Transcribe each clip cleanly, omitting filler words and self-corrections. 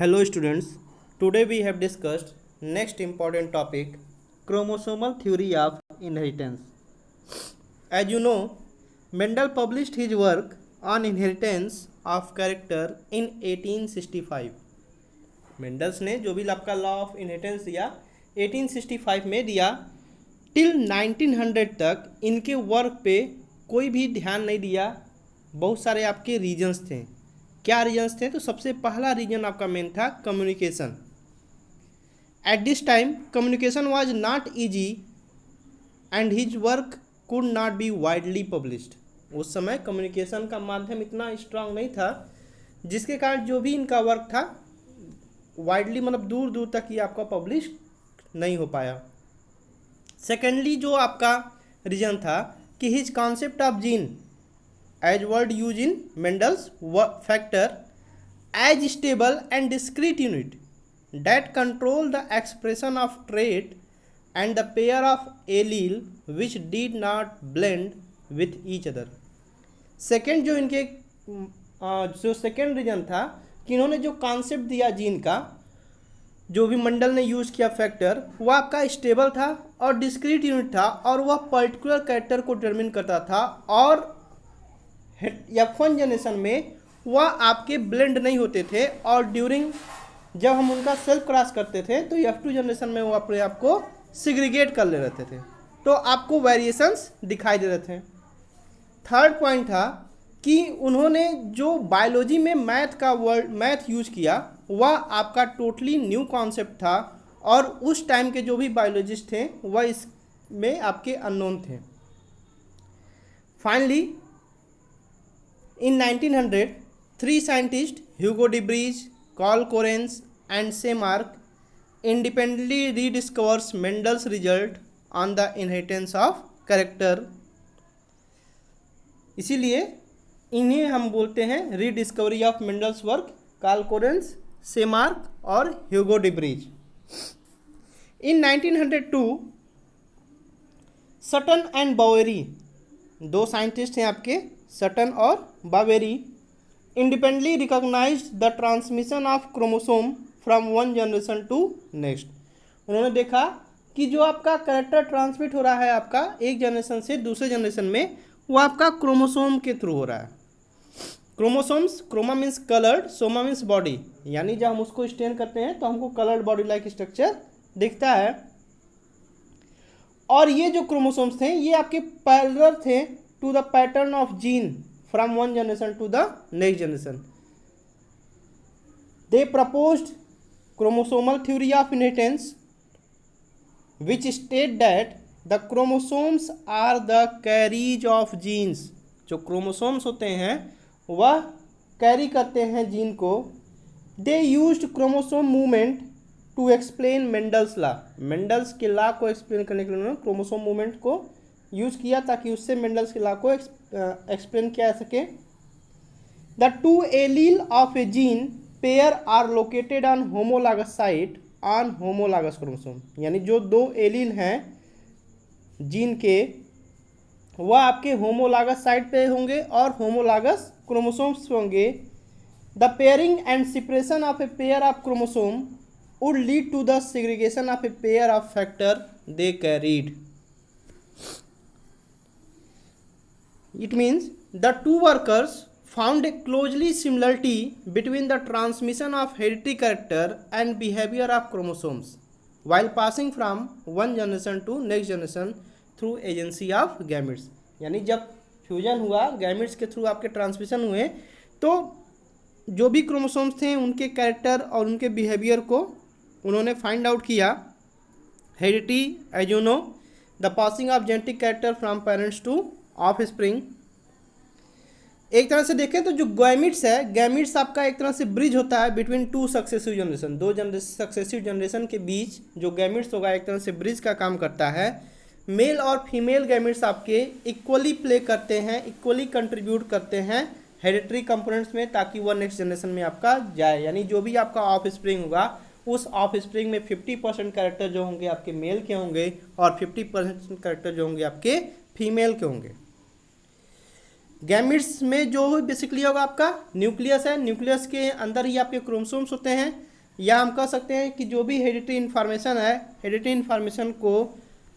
Hello students, today we have discussed next important topic, chromosomal theory of inheritance. As you know, Mendel published his work on inheritance of character in 1865. Mendel's ने जो भी आपका law of inheritance दिया 1865 में दिया। Till 1900 तक इनके work पे कोई भी ध्यान नहीं दिया। बहुत सारे आपके रीजन्स थे। क्या रीजन्स थे? तो सबसे पहला रीजन आपका मेन था communication. At this time communication was not easy and his work could not be widely published. उस समय कम्युनिकेशन का माध्यम इतना स्ट्रांग नहीं था, जिसके कारण जो भी इनका वर्क था वाइडली मतलब दूर दूर तक ये आपका पब्लिश नहीं हो पाया। सेकेंडली जो आपका रीजन था कि his concept of gene as word used in Mendel's factor as stable and discrete unit that control the expression of trait and the pair of allele which did not blend with each other. Second जो इनके जो second reason था कि इन्होंने जो concept दिया gene का, जो भी मंडल ने यूज किया फैक्टर, वह आपका स्टेबल था और डिस्क्रीट यूनिट था और वह पर्टिकुलर कैरेक्टर को डिटरमिन करता था और F1 जनरेशन में वह आपके ब्लेंड नहीं होते थे और ड्यूरिंग जब हम उनका सेल्फ क्रॉस करते थे तो F2 जनरेशन में वो अपने आप को सिग्रीगेट कर ले रहते थे, तो आपको वेरिएशंस दिखाई दे रहे थे। थर्ड पॉइंट था कि उन्होंने जो बायोलॉजी में मैथ यूज किया वह आपका टोटली न्यू कॉन्सेप्ट था और उस टाइम के जो भी बायोलॉजिस्ट थे वह इसमें आपके अननोन थे। Finally In 1900, three scientists, Hugo de Vries, Carl Correns, and Semark, independently rediscovers Mendel's result on the inheritance of character. इसीलिए इन्हें हम बोलते हैं rediscovery of Mendel's work, Carl Correns, Tschermak और Hugo de Vries. In 1902, Sutton and Boveri, दो scientist हैं आपके, Sutton और Boveri, independently recognised the transmission of chromosome from one generation to next. उन्होंने देखा कि जो आपका कैरेक्टर ट्रांसमिट हो रहा है आपका एक जनरेशन से दूसरे जनरेशन में, वो आपका क्रोमोसोम के थ्रू हो रहा है। Chromosomes, chroma means coloured, soma means body, यानी जब हम उसको स्टेन करते हैं तो हमको कलर्ड बॉडी लाइक स्ट्रक्चर दिखता है। और ये जो क्रोमोसोम्स थे ये आपके पैरेलल थे to the pattern of gene from one generation to the next generation. They proposed chromosomal theory of inheritance, which state that the chromosomes are the carriage of genes. जो chromosomes होते हैं वह carry करते हैं gene को। They used chromosome movement to explain Mendel's law. Mendel's के law को explain करने के लिए उन्होंने क्रोमोसोम मूवमेंट को यूज किया ताकि उससे मेंडल्स के लॉ को एक्सप्लेन किया जा सके। The two allele of a gene pair are located on homologous site on homologous chromosome, यानी जो दो एलील हैं जीन के वह आपके होमोलॉगस साइट पे होंगे और होमोलॉगस क्रोमोसोम्स होंगे। The pairing and separation of a pair of chromosome would lead to the segregation of a pair of factor they carried. It means the two workers found a closely similarity between the transmission of hereditary character and behavior of chromosomes while passing from one generation to next generation through agency of gametes. यानी जब fusion हुआ gametes के through आपके transmission हुए तो जो भी chromosomes थे उनके कैरेक्टर और उनके बिहेवियर को उन्होंने फाइंड आउट किया। Heredity as you know the passing of genetic character from parents to offspring. एक तरह से देखें तो जो गैमेट्स है, गैमेट्स आपका एक तरह से ब्रिज होता है बिटवीन टू सक्सेसिव जनरेशन, दो सक्सेसिव जनरेशन के बीच जो गैमेट्स होगा एक तरह से ब्रिज का काम करता है। मेल और फीमेल गैमेट्स आपके इक्वली प्ले करते हैं, इक्वली कंट्रीब्यूट करते हैं हेरिडिटरी कंपोनेंट्स में ताकि वह नेक्स्ट जनरेशन में आपका जाए। यानी जो भी आपका ऑफ स्प्रिंग होगा उस ऑफ स्प्रिंग में 50% कैरेक्टर जो होंगे आपके मेल के होंगे और 50% कैरेक्टर जो होंगे आपके फीमेल के होंगे। गैमेट्स में जो बेसिकली होगा आपका न्यूक्लियस है, न्यूक्लियस के अंदर ही आपके क्रोमोसोम्स होते हैं। या हम कह सकते हैं कि जो भी हेरिडिटरी इन्फॉर्मेशन है, हेरिडिटरी इन्फॉर्मेशन को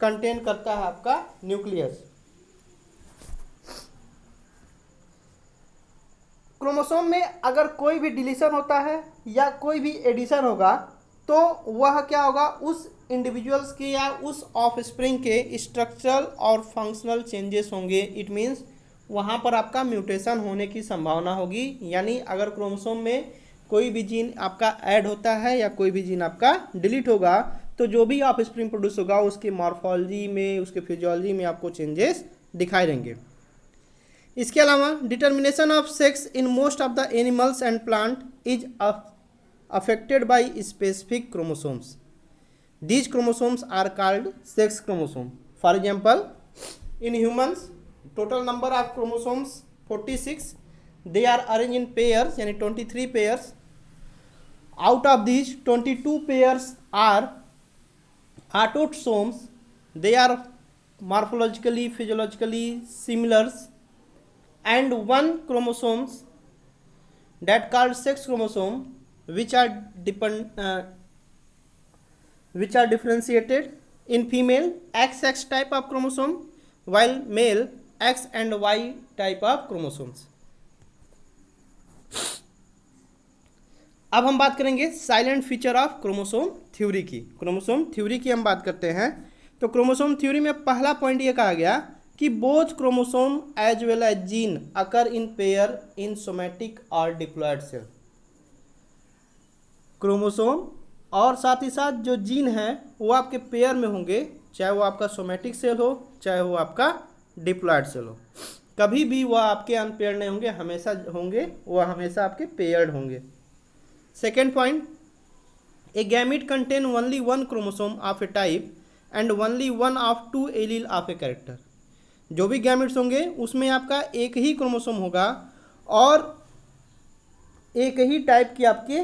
कंटेन करता है आपका न्यूक्लियस। क्रोमोसोम में अगर कोई भी डिलीशन होता है या कोई भी एडिशन होगा तो वह क्या होगा, उस इंडिविजुअल्स के या उस ऑफस्प्रिंग के स्ट्रक्चरल और फंक्शनल चेंजेस होंगे। इट मीन्स वहाँ पर आपका म्यूटेशन होने की संभावना होगी। यानी अगर क्रोमोसोम में कोई भी जीन आपका ऐड होता है या कोई भी जीन आपका डिलीट होगा तो जो भी ऑफस्प्रिंग प्रोड्यूस होगा उसके मॉर्फोलॉजी में, उसके फिजियोलॉजी में आपको चेंजेस दिखाई देंगे। इसके अलावा determination of sex in most of the animals and plant is affected by specific chromosomes. These chromosomes are called sex chromosome. For example, in humans, total number of chromosomes 46. They are arranged in pairs, यानी 23 pairs. Out of these, 22 pairs are autosomes. They are morphologically, physiologically similar, and one chromosomes that called sex chromosome, which are differentiated in female XX type of chromosome while male X and Y type of chromosomes. अब हम बात करेंगे silent feature of chromosome theory की। Chromosome theory की हम बात करते हैं तो क्रोमोसोम थ्योरी में पहला पॉइंट ये कहा गया कि both chromosome as well as gene occur in pair in somatic और डिप्लॉयड सेल। क्रोमोसोम और साथ ही साथ जो जीन है वो आपके पेयर में होंगे, चाहे वो आपका सोमैटिक सेल हो चाहे वो आपका डिप्लॉयड सेल हो। कभी भी वह आपके अनपेयर्ड नहीं होंगे, हमेशा होंगे वह हमेशा आपके पेयर्ड होंगे। Second point, a gamete contain only one chromosome of a type and only one of two allele of a character. जो भी गैमिट्स होंगे उसमें आपका एक ही क्रोमोसोम होगा और एक ही टाइप के आपके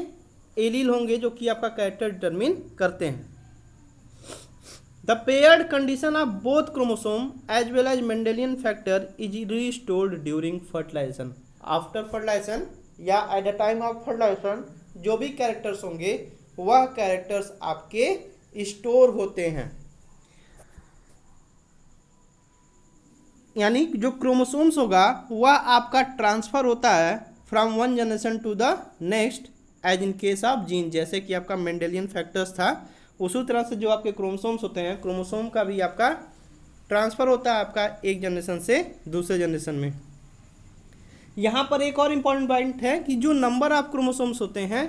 एलील होंगे जो कि आपका कैरेक्टर डिटरमिन करते हैं। The paired condition of both chromosome as well as Mendelian factor is restored during fertilisation. After fertilisation या at the time of fertilisation जो भी कैरेक्टर्स होंगे वह कैरेक्टर्स आपके स्टोर होते हैं। यानी जो क्रोमोसोम्स होगा वह आपका ट्रांसफर होता है from one generation to the next as in case of gene. जैसे कि आपका मेंडेलियन फैक्टर्स था उसी तरह से जो आपके क्रोमोसोम्स होते हैं, क्रोमोसोम का भी आपका ट्रांसफ़र होता है आपका एक जनरेशन से दूसरे जनरेशन में। यहाँ पर एक और इम्पॉर्टेंट पॉइंट है कि जो नंबर ऑफ क्रोमोसोम्स होते हैं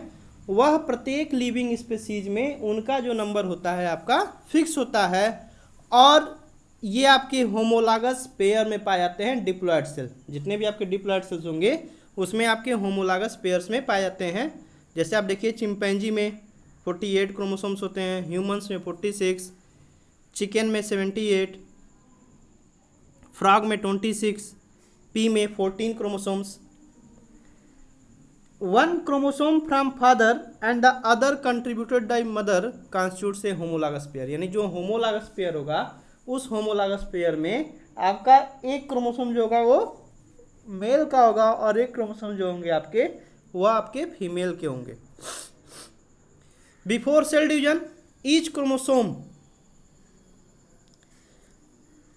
वह प्रत्येक लिविंग स्पीसीज में उनका जो नंबर होता है आपका फिक्स होता है और ये आपके होमोलागस पेयर में पाए जाते हैं डिप्लॉयड सेल। जितने भी आपके डिप्लॉयड सेल्स होंगे उसमें आपके होमोलागस पेयर्स में पाए जाते हैं। जैसे आप देखिए चिंपैंजी में 48 क्रोमोसोम्स होते हैं, ह्यूमंस में 46, चिकन में 78, फ्रॉग में 26, पी में 14 chromosomes. One chromosome from father and the other contributed by mother constitutes A homologous pair. यानी जो होमोलागस पेयर होगा उस होमोलागस पेयर में आपका एक क्रोमोसोम जो होगा वो मेल का होगा और एक क्रोमोसोम जो होंगे आपके वह आपके फीमेल के होंगे। Before cell division each chromosome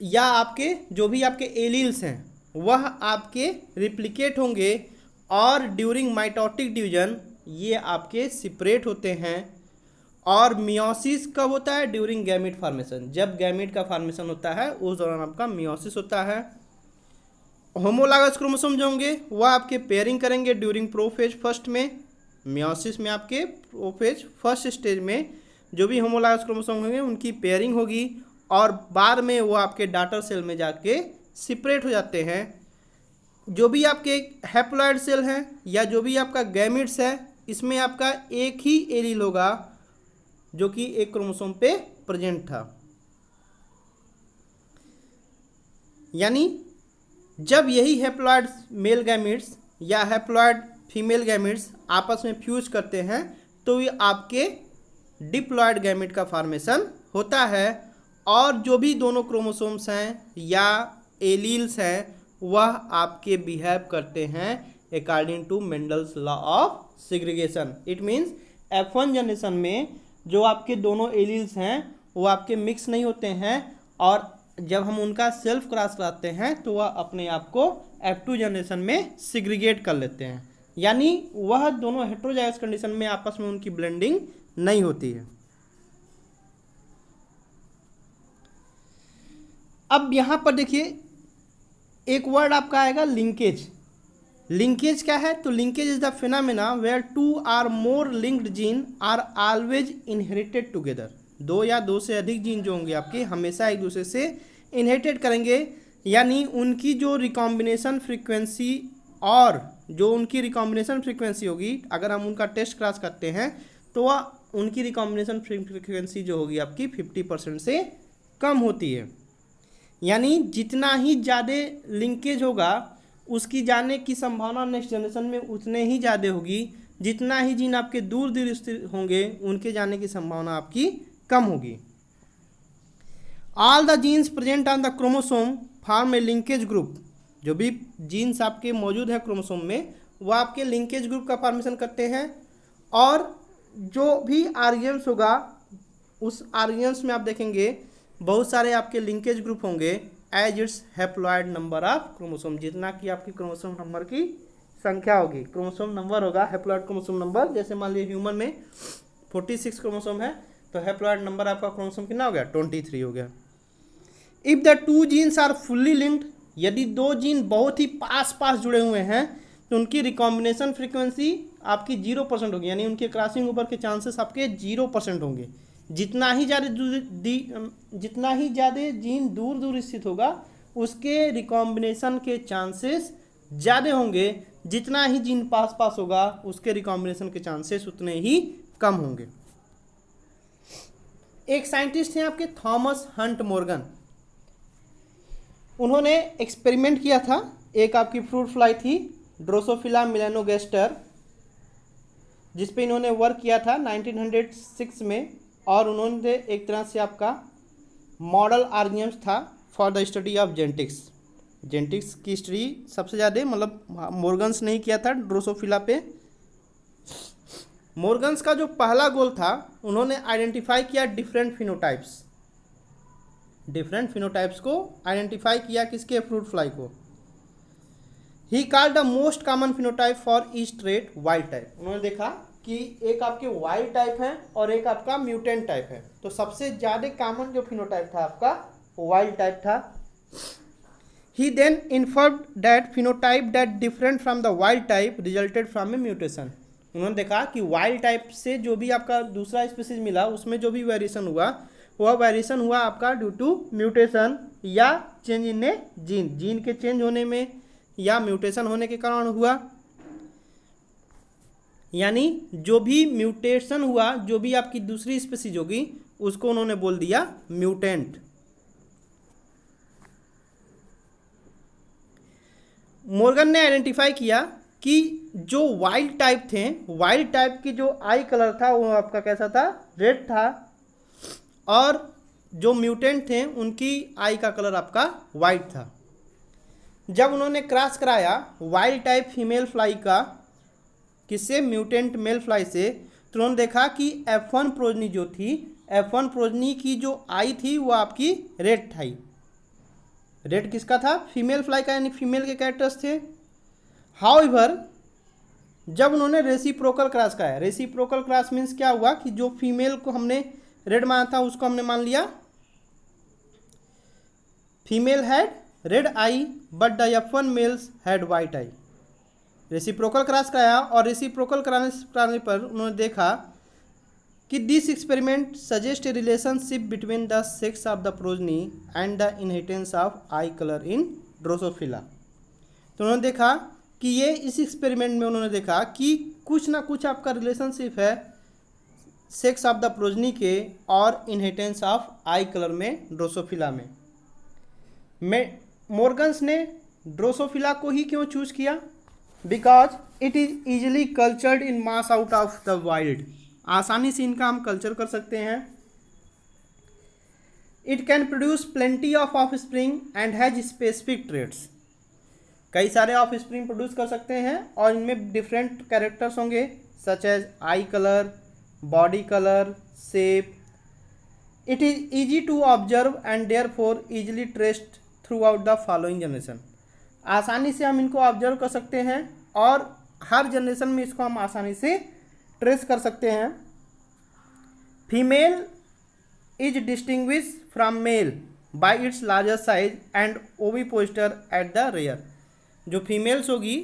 या आपके जो भी आपके एलील्स हैं वह आपके रिप्लिकेट होंगे और ड्यूरिंग माइटोटिक डिवीजन ये आपके सेपरेट होते हैं। और मियोसिस कब होता है? During gamete formation. जब गैमीट का फॉर्मेशन होता है उस दौरान आपका मियोसिस होता है। होमोलागस क्रोमोसोम जो होंगे वह आपके पेयरिंग करेंगे ड्यूरिंग प्रोफेज फर्स्ट में। मियोसिस में आपके प्रोफेज फर्स्ट स्टेज में जो भी होमोलागस क्रोमोसोम होंगे उनकी पेयरिंग होगी और बाद में वो आपके डॉटर सेल में जाके सेपरेट हो जाते हैं। जो भी आपके हैप्लॉइड सेल हैं या जो भी आपका गैमिट्स है इसमें आपका एक ही एलील होगा जो कि एक क्रोमोसोम पे प्रेजेंट था। यानी जब यही हैप्लॉइड मेल गैमिट्स या हैप्लॉइड फीमेल गैमिट्स आपस में फ्यूज करते हैं तो ये आपके डिप्लॉइड गैमिट का फॉर्मेशन होता है और जो भी दोनों क्रोमोसोम्स हैं या एलील्स हैं वह आपके बिहेव करते हैं according to Mendel's law of segregation. It means F1 generation में जो आपके दोनों एलील्स हैं वो आपके मिक्स नहीं होते हैं, और जब हम उनका सेल्फ क्रॉस कराते हैं तो वह अपने आप को F2 जनरेशन में सिग्रीगेट कर लेते हैं, यानी वह दोनों हेट्रोजाइगस कंडीशन में आपस में उनकी ब्लेंडिंग नहीं होती है। अब यहाँ पर देखिए एक वर्ड आपका आएगा लिंकेज। लिंकेज क्या है? तो linkage is the phenomena where two or more linked gene are always inherited together. दो या दो से अधिक जीन जो होंगे आपके हमेशा एक दूसरे से इनहेरिटेड करेंगे, यानी उनकी जो रिकॉम्बिनेशन फ्रीक्वेंसी और जो उनकी रिकॉम्बिनेशन फ्रीक्वेंसी होगी, अगर हम उनका टेस्ट क्रॉस करते हैं तो वह उनकी रिकॉम्बिनेशन फ्रीक्वेंसी जो होगी आपकी 50% से कम होती है। यानी जितना ही ज़्यादा लिंकेज होगा उसकी जाने की संभावना नेक्स्ट जनरेशन में उतने ही ज़्यादा होगी। जितना ही जीन आपके दूर दूर स्थित होंगे उनके जाने की संभावना आपकी कम होगी। All the genes present on the chromosome form A linkage group. जो भी जीन्स आपके मौजूद है क्रोमोसोम में वह आपके लिंकेज ग्रुप का फॉर्मेशन करते हैं, और जो भी आर्गेन्स होगा उस आर्गेन्स में आप देखेंगे बहुत सारे आपके लिंकेज ग्रुप होंगे as its haploid number of chromosome. जितना कि आपकी क्रोमोसोम नंबर की संख्या होगी, क्रोमोसोम नंबर होगा हैप्लॉइड क्रोमोसोम नंबर। जैसे मान लीजिए ह्यूमन में 46 क्रोमोसोम है तो हैप्लॉइड नंबर आपका क्रोमोसोम कितना हो गया? 23 हो गया। If the two genes are fully linked, यदि दो जीन बहुत ही पास पास जुड़े हुए हैं तो उनकी रिकॉम्बिनेशन फ्रीक्वेंसी आपकी 0% होगी, यानी उनके क्रॉसिंग ओवर के चांसेस आपके 0% होंगे। जितना ही ज़्यादा जीन दूर दूर स्थित होगा उसके रिकॉम्बिनेशन के चांसेस ज़्यादा होंगे, जितना ही जीन पास पास होगा उसके रिकॉम्बिनेशन के चांसेस उतने ही कम होंगे। एक साइंटिस्ट हैं आपके थॉमस हंट मॉर्गन, उन्होंने एक्सपेरिमेंट किया था। एक आपकी फ्रूट फ्लाई थी ड्रोसोफिला मेलानोगास्टर, जिस पे इन्होंने वर्क किया था 1906 में, और उन्होंने एक तरह से आपका मॉडल आर्गेन्स था for the study of genetics. Genetics की स्टडी सबसे ज़्यादा मतलब मॉर्गन्स नहीं किया था ड्रोसोफिला पे। मॉर्गन्स का जो पहला गोल था उन्होंने आइडेंटिफाई किया डिफरेंट फिनोटाइप्स को आइडेंटिफाई किया किसके? फ्रूट फ्लाई को। He called the most common phenotype for each trait wild type. उन्होंने देखा कि एक आपके वाइल्ड टाइप है और एक आपका म्यूटेंट टाइप है, तो सबसे ज़्यादा कॉमन जो फिनोटाइप था आपका वाइल्ड टाइप था। He then inferred that phenotype that different from the wild type resulted from a mutation. उन्होंने देखा कि वाइल्ड टाइप से जो भी आपका दूसरा स्पीसीज मिला उसमें जो भी वेरिएशन हुआ वह वेरिएशन हुआ आपका ड्यू टू म्यूटेशन या चेंज इन ए जीन के चेंज होने में या म्यूटेशन होने के कारण हुआ। यानी जो भी म्यूटेशन हुआ, जो भी आपकी दूसरी स्पीसीज होगी उसको उन्होंने बोल दिया म्यूटेंट। मॉर्गन ने आइडेंटिफाई किया कि जो वाइल्ड टाइप थे, वाइल्ड टाइप की जो आई कलर था वो आपका कैसा था? रेड था, और जो म्यूटेंट थे उनकी आई का कलर आपका वाइट था। जब उन्होंने क्रॉस कराया वाइल्ड टाइप फीमेल फ्लाई का किससे? म्यूटेंट मेल फ्लाई से, तो उन्होंने देखा कि F1 प्रोजनी जो थी, F1 प्रोजनी की जो आई थी वो आपकी रेड थी। रेड किसका था? फीमेल फ्लाई का, यानी फीमेल के कैरेक्टर्स थे। हाउएवर जब उन्होंने रेसिप्रोकल क्रॉस कराया, रेसिप्रोकल क्रॉस मीन्स क्या हुआ कि जो फीमेल को हमने रेड माना था उसको हमने मान लिया female had red eye but the F1 males had white eye. Reciprocal cross कराया, और रेसिप्रोकल कराने पर उन्होंने देखा कि this experiment suggest a relationship between the sex of the progeny and the inheritance of eye colour in Drosophila. तो उन्होंने देखा कि ये इस एक्सपेरिमेंट में उन्होंने देखा कि कुछ ना कुछ आपका रिलेशनशिप है सेक्स ऑफ द प्रोजनी के और इनहेरिटेंस ऑफ आई कलर में ड्रोसोफिला में। मॉर्गन्स ने ड्रोसोफिला को ही क्यों चूज किया? Because it is easily cultured in mass out of the wild. आसानी से इनका हम कल्चर कर सकते हैं। It can produce plenty of offspring and has specific traits. कई सारे ऑफस्प्रिंग प्रोड्यूस कर सकते हैं और इनमें डिफरेंट कैरेक्टर्स होंगे such as eye colour, body color, shape. It is easy to observe and therefore easily traced throughout the following generation. आसानी से हम इनको ऑब्जर्व कर सकते हैं और हर जनरेशन में इसको हम आसानी से ट्रेस कर सकते हैं. Female is distinguish from male by its larger size and ovipositor at the rear. जो फीमेल्स होगी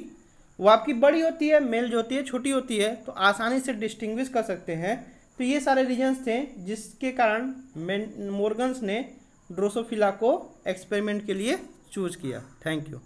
वो आपकी बड़ी होती है, मेल जो होती है छोटी होती है, तो आसानी से डिस्टिंग्विश कर सकते हैं. तो ये सारे रीजन्स थे जिसके कारण मोर्गन्स ने ड्रोसोफिला को एक्सपेरिमेंट के लिए चूज किया. Thank you.